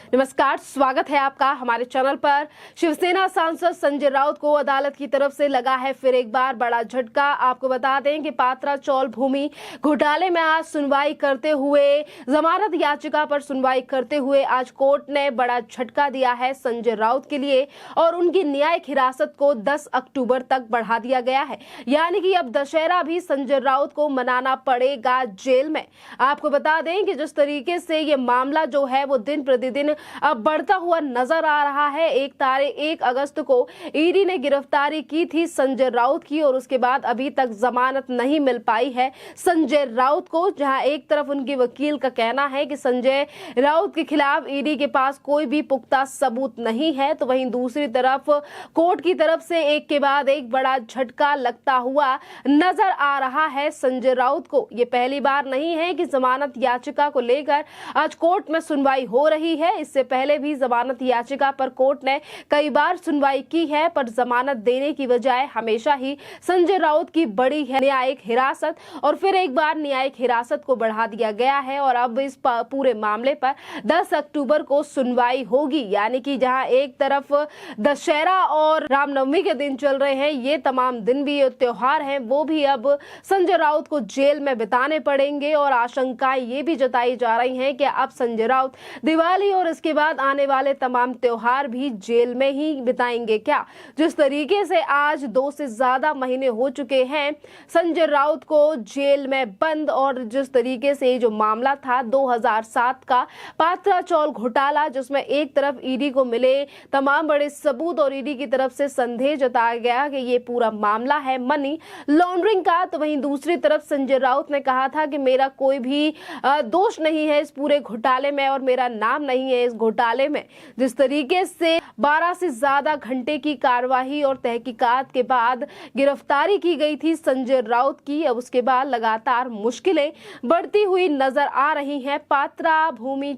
नमस्कार, स्वागत है आपका हमारे चैनल पर। शिवसेना सांसद संजय राउत को अदालत की तरफ से लगा है फिर एक बार बड़ा झटका। आपको बता दें कि पात्रा चौल भूमि घोटाले में आज सुनवाई करते हुए, जमानत याचिका पर सुनवाई करते हुए आज कोर्ट ने बड़ा झटका दिया है संजय राउत के लिए और उनकी न्यायिक हिरासत को 10 अक्टूबर तक बढ़ा दिया गया है। यानी कि अब दशहरा भी संजय राउत को मनाना पड़ेगा जेल में। आपको बता दें कि जिस तरीके से ये मामला जो है वो दिन प्रतिदिन अब बढ़ता हुआ नजर आ रहा है। 1 अगस्त को ईडी ने गिरफ्तारी की थी संजय राउत की और उसके बाद अभी तक जमानत नहीं मिल पाई है संजय राउत को। जहां एक तरफ उनके वकील का कहना है कि संजय राउत के खिलाफ ईडी के पास कोई भी पुख्ता सबूत नहीं है, तो वहीं दूसरी तरफ कोर्ट की तरफ से एक के बाद एक बड़ा झटका लगता हुआ नजर आ रहा है संजय राउत को। ये पहली बार नहीं है कि जमानत याचिका को लेकर आज कोर्ट में सुनवाई हो रही है। इससे पहले भी जमानत याचिका पर कोर्ट ने कई बार सुनवाई की है, पर जमानत देने की बजाय हमेशा ही संजय राउत की बड़ी है न्यायिक हिरासत और फिर एक बार न्यायिक हिरासत को बढ़ा दिया गया है और अब इस पूरे मामले पर 10 अक्टूबर को सुनवाई होगी। यानी कि जहां एक तरफ दशहरा और रामनवमी के दिन चल रहे हैं, ये तमाम दिन भी त्योहार हैं, वो भी अब संजय राउत को जेल में बिताने पड़ेंगे और आशंकाएं ये भी जताई जा रही हैं कि अब संजय राउत दिवाली और इसके बाद आने वाले तमाम त्योहार भी जेल में ही बिताएंगे क्या। जिस तरीके से आज 2 से ज्यादा महीने हो चुके हैं संजय राउत को जेल में बंद और जिस तरीके से जो मामला था 2007 का पात्रा चौल घोटाला, जिसमें एक तरफ ईडी को मिले तमाम बड़े सबूत और ईडी की तरफ से संदेह जताया गया कि ये पूरा मामला है मनी लॉन्ड्रिंग का, तो वहीं दूसरी तरफ संजय राउत ने कहा था कि मेरा कोई भी दोष नहीं है इस पूरे घोटाले में और मेरा नाम नहीं है इस घोटाले में। जिस तरीके से 12 से ज्यादा घंटे की कार्यवाही और तहकीकात के बाद गिरफ्तारी की गई थी संजय राउत की, अब उसके बाद लगातार मुश्किलें बढ़ती हुई नजर आ रही हैं पात्रा भूमि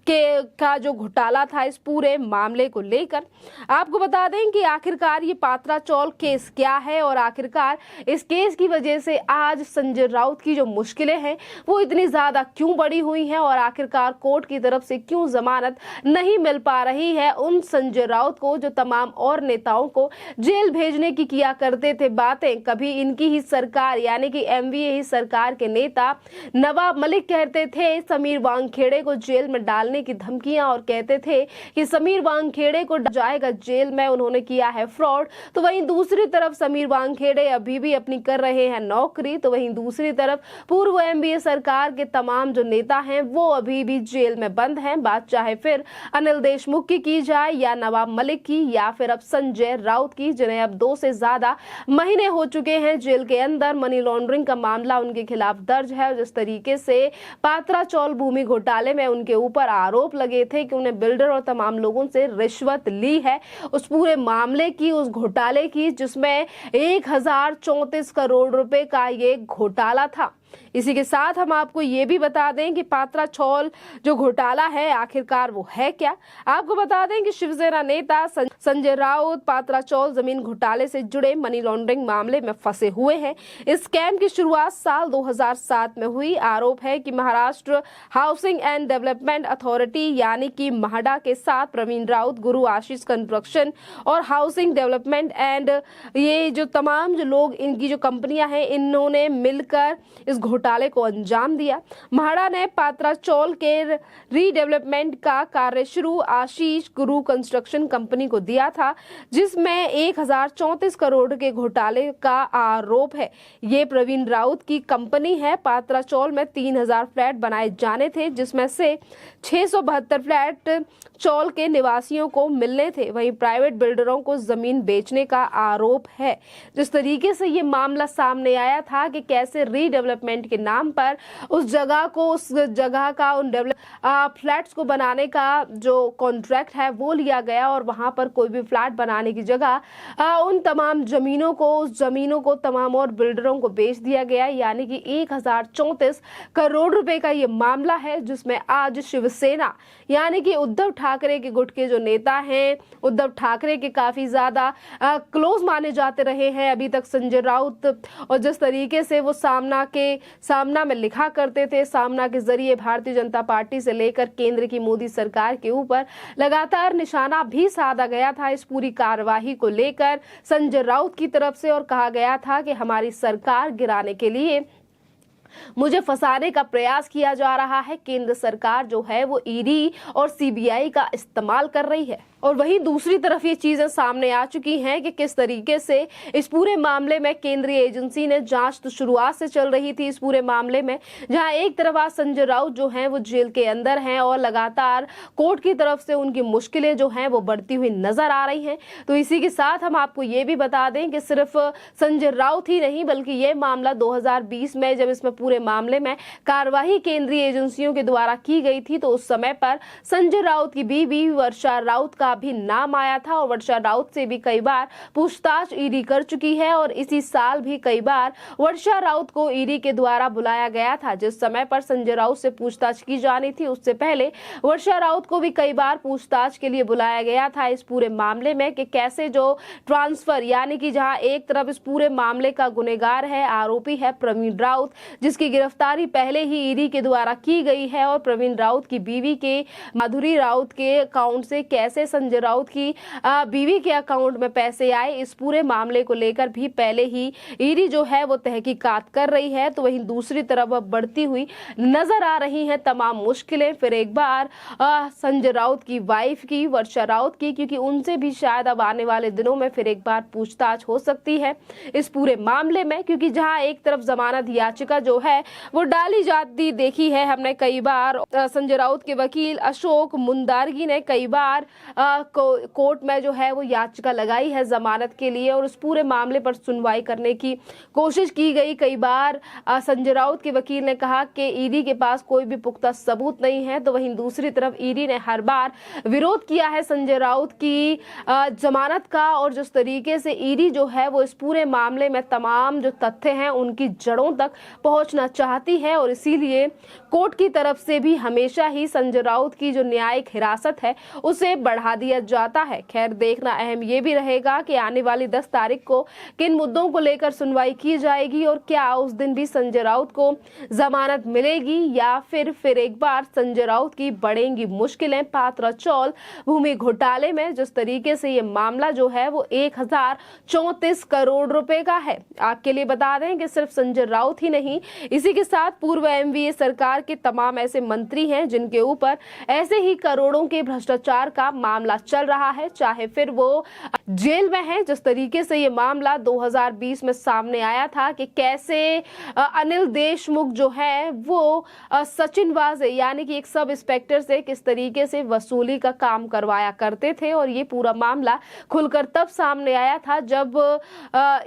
का जो घोटाला था इस पूरे मामले को लेकर। आपको बता दें कि आखिरकार ये पात्रा चौल केस क्या है और आखिरकार इस केस की वजह से आज संजय राउत की जो मुश्किलें हैं वो इतनी ज्यादा क्यों बढ़ी हुई हैं और आखिरकार कोर्ट की तरफ से क्यों जमानत नहीं मिल पा रही है उन संजय राउत को जो तमाम और नेताओं को जेल भेजने की किया करते थे बातें। कभी इनकी ही सरकार यानी कि एमवीए ही सरकार के नेता नवाब मलिक कहते थे समीर वानखेड़े को जेल में डालने की धमकियां और कहते थे कि समीर वानखेड़े को जाएगा जेल में, उन्होंने किया है फ्रॉड। तो वहीं दूसरी तरफ समीर वानखेड़े अभी भी अपनी कर रहे हैं नौकरी, तो वहीं दूसरी तरफ पूर्व एमवीए सरकार के तमाम जो नेता हैं वो अभी भी जेल में बंद हैं। बात चाहे फिर अनिल देशमुख की जाए या नवाब मलिक की या फिर अब संजय राउत की, जिन्हें अब 2 से ज्यादा महीने हो चुके हैं जेल के अंदर। मनी लॉन्ड्रिंग का मामला उनके खिलाफ दर्ज है। जिस तरीके से पात्रा चौल भूमि घोटाले में उनके ऊपर आरोप लगे थे कि उन्हें बिल्डर और तमाम लोगों से रिश्वत ली है, उस पूरे मामले की, उस घोटाले की, जिसमें 1034 करोड़ रुपए का ये घोटाला था। इसी के साथ हम आपको ये भी बता दें कि पात्रा चौल जो घोटाला है आखिरकार वो है क्या। आपको बता दें कि शिवसेना नेता संजय राउत पात्रा चौल जमीन घोटाले से जुड़े मनी लॉन्ड्रिंग मामले में फंसे हुए हैं। इस स्कैम की शुरुआत साल 2007 में हुई। आरोप है कि Maharashtra housing and development authority यानी कि म्हाडा के साथ प्रवीण राउत, गुरु आशीष कंस्ट्रक्शन और हाउसिंग डेवलपमेंट एंड ये जो तमाम जो लोग इनकी जो कंपनियां हैं इन्होंने मिलकर इस घोटाले को अंजाम दिया। म्हाडा ने पात्रा चौल के रीडेवलपमेंट का कार्य शुरू आशीष गुरु कंस्ट्रक्शन कंपनी को दिया था, जिसमें 1034 करोड़ के घोटाले का आरोप है। ये प्रवीण राउत की कंपनी है। पात्रा चौल में 3000 फ्लैट बनाए जाने थे, जिसमें से 672 फ्लैट चौल के निवासियों को मिलने थे। वहीं प्राइवेट बिल्डरों को जमीन बेचने का आरोप है। जिस तरीके से ये मामला सामने आया था कि कैसे रीडेवलपमेंट के नाम पर उस जगह का उन फ्लैट्स को बनाने का जो कॉन्ट्रैक्ट है वो लिया गया और वहां पर कोई भी फ्लैट बनाने की जगह उन तमाम उस जमीनों को तमाम और बिल्डरों को बेच दिया गया। यानी कि 1034 करोड़ रुपए का ये मामला है, जिसमें आज शिवसेना यानी कि उद्धव ठाकरे के गुट के जो नेता हैं, उद्धव ठाकरे के काफी ज्यादा क्लोज माने जाते रहे हैं अभी तक संजय राउत, और जिस तरीके से वो सामना के सामना में लिखा करते थे। सामना के जरिए भारतीय जनता पार्टी से लेकर केंद्र की मोदी सरकार के ऊपर लगातार निशाना भी साधा गया था इस पूरी कार्यवाही को लेकर संजय राउत की तरफ से, और कहा गया था कि हमारी सरकार गिराने के लिए मुझे फंसाने का प्रयास किया जा रहा है। केंद्र सरकार जो है वो ईडी और सीबीआई का इस्तेमाल कर रही है। और वहीं दूसरी तरफ ये चीजें सामने आ चुकी हैं कि किस तरीके से इस पूरे मामले में केंद्रीय एजेंसी ने जांच तो शुरुआत से चल रही थी इस पूरे मामले में, जहां एक तरफ आज संजय राउत जो हैं वो जेल के अंदर हैं और लगातार कोर्ट की तरफ से उनकी मुश्किलें जो हैं वो बढ़ती हुई नजर आ रही हैं। तो इसी के साथ हम आपको ये भी बता दें कि सिर्फ संजय राउत ही नहीं बल्कि ये मामला 2020 में जब इसमें पूरे मामले में कार्यवाही केंद्रीय एजेंसियों के द्वारा की गई थी तो उस समय पर संजय राउत की बीवी वर्षा राउत का भी नाम आया था और वर्षा राउत से भी कई बार पूछताछ ईडी कर चुकी है। और इसी साल भी कई बार वर्षा राउत को ईडी के द्वारा बुलाया गया था। जिस समय पर संजय राउत से पूछताछ की जानी थी उससे पहले वर्षा राउत को भी कई बार पूछताछ के लिए बुलाया गया था इस पूरे मामले में कि कैसे जो ट्रांसफर, यानी कि जहां एक तरफ इस पूरे मामले का गुनहगार है, आरोपी है प्रवीण राउत, जिसकी गिरफ्तारी पहले ही ईडी के द्वारा की गई है, और प्रवीण राउत की बीवी के माधुरी राउत के अकाउंट से कैसे संजय राउत की बीवी के अकाउंट में पैसे आए, इस पूरे मामले को लेकर भी पहले ही ईडी जो है वो तहकीकात कर रही है। तो वहीं दूसरी तरफ अब बढ़ती हुई नजर आ रही हैं तमाम मुश्किलें फिर एक बार संजय राउत की वाइफ की, वर्षा राउत की, क्योंकि उनसे भी शायद अब आने वाले दिनों में फिर एक बार पूछताछ हो सकती है इस पूरे मामले में, क्योंकि जहां एक तरफ जमानत याचिका जो है वो डाली जाती देखी है हमने कई बार। संजय राउत के वकील अशोक मुंदारगी ने कई बार कोर्ट में जो है वो याचिका लगाई है जमानत के लिए और उस पूरे मामले पर सुनवाई करने की कोशिश की गई। कई बार संजय राउत के वकील ने कहा कि ईडी के पास कोई भी पुख्ता सबूत नहीं है, तो वहीं दूसरी तरफ ईडी ने हर बार विरोध किया है संजय राउत की जमानत का। और जिस तरीके से ईडी जो है वो इस पूरे मामले में तमाम जो तथ्य हैं उनकी जड़ों तक पहुंचना चाहती है, और इसीलिए कोर्ट की तरफ से भी हमेशा ही संजय राउत की जो न्यायिक हिरासत है उसे बढ़ा दिया जाता है। खैर, देखना अहम ये भी रहेगा कि आने वाली 10 तारीख को किन मुद्दों को लेकर सुनवाई की जाएगी और क्या उस दिन भी संजय राउत को जमानत मिलेगी या फिर एक बार संजय राउत की बढ़ेंगी मुश्किलें पात्रा चौल भूमि घोटाले में। जिस तरीके से ये मामला जो है वो 1034 करोड़ रुपए का है। आपके लिए बता दें कि सिर्फ संजय राउत ही नहीं, इसी के साथ पूर्व एमवीए सरकार के तमाम ऐसे मंत्री हैं जिनके ऊपर ऐसे ही करोड़ों के भ्रष्टाचार का मामला चल रहा है, चाहे फिर वो जेल में है। जिस तरीके से ये मामला 2020 में सामने आया था कि कैसे अनिल देशमुख जो है वो सचिन वाजे यानी कि एक सब इंस्पेक्टर से किस तरीके से वसूली का काम करवाया करते थे, और ये पूरा मामला खुलकर तब सामने आया था जब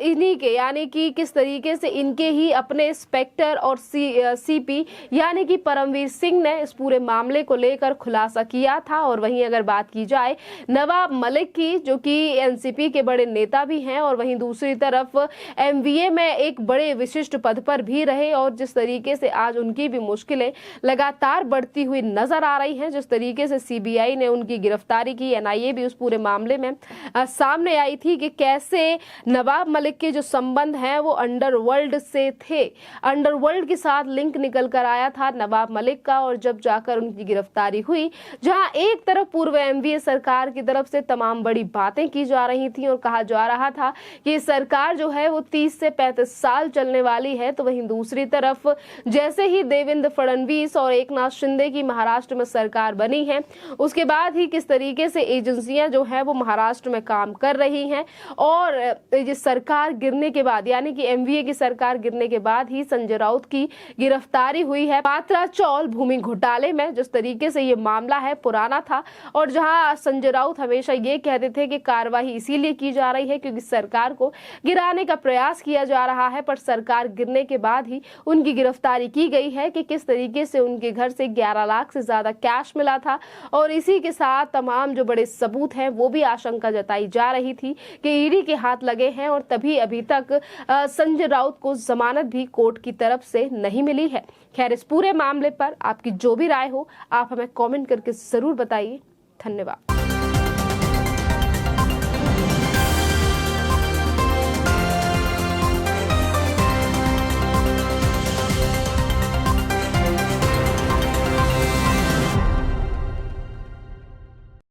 इन्हीं के यानी कि किस तरीके से इनके ही अपने इंस्पेक्टर और सीपी यानी कि परमवीर सिंह ने इस पूरे मामले को लेकर खुलासा किया था। और वहीं अगर बात की जाए नवाब मलिक की, जो कि एनसीपी के बड़े नेता भी हैं और वहीं दूसरी तरफ एमवीए में एक बड़े विशिष्ट पद पर भी रहे, और जिस तरीके से आज उनकी भी मुश्किलें लगातार बढ़ती हुई नजर आ रही हैं। जिस तरीके से सीबीआई ने उनकी गिरफ्तारी की, एनआईए भी उस पूरे मामले में सामने आई थी कि कैसे नवाब मलिक के जो संबंध हैं वो अंडरवर्ल्ड से थे, अंडरवर्ल्ड के साथ लिंक निकल कर आया था नवाब मलिक का। और जब जाकर उनकी गिरफ्तारी हुई, जहां एक तरफ पूर्व एमवीए सरकार की तरफ से तमाम बड़ी बातें की जा रही थी और कहा जा रहा था कि सरकार जो है वो 30 से 35 साल चलने वाली है, तो वहीं दूसरी तरफ जैसे ही देवेंद्र फडणवीस और एकनाथ शिंदे की महाराष्ट्र में सरकार बनी है, उसके बाद ही किस तरीके से एजेंसियां जो है वो महाराष्ट्र में काम कर रही हैं। और ये सरकार गिरने के बाद यानी कि एमवीए की सरकार गिरने के बाद ही संजय राउत की गिरफ्तारी हुई है पात्रा चौल भूमि घोटाले में। जिस तरीके से ये मामला है पुराना था, और जहां संजय राउत हमेशा ये कहते थे कि कार्रवाई इसीलिए की जा रही है क्योंकि सरकार को गिराने का प्रयास किया जा रहा है, पर सरकार गिरने के बाद ही उनकी गिरफ्तारी की गई है कि किस तरीके से उनके घर से 11 लाख से ज्यादा कैश मिला था। और इसी के साथ तमाम जो बड़े सबूत हैं वो भी आशंका जताई जा रही थी कि ईडी के हाथ लगे हैं, और तभी अभी तक संजय राउत को जमानत भी कोर्ट की तरफ से नहीं मिली है। खैर, इस पूरे मामले पर आपकी जो भी राय हो आप हमें कमेंट करके जरूर बताइए। धन्यवाद।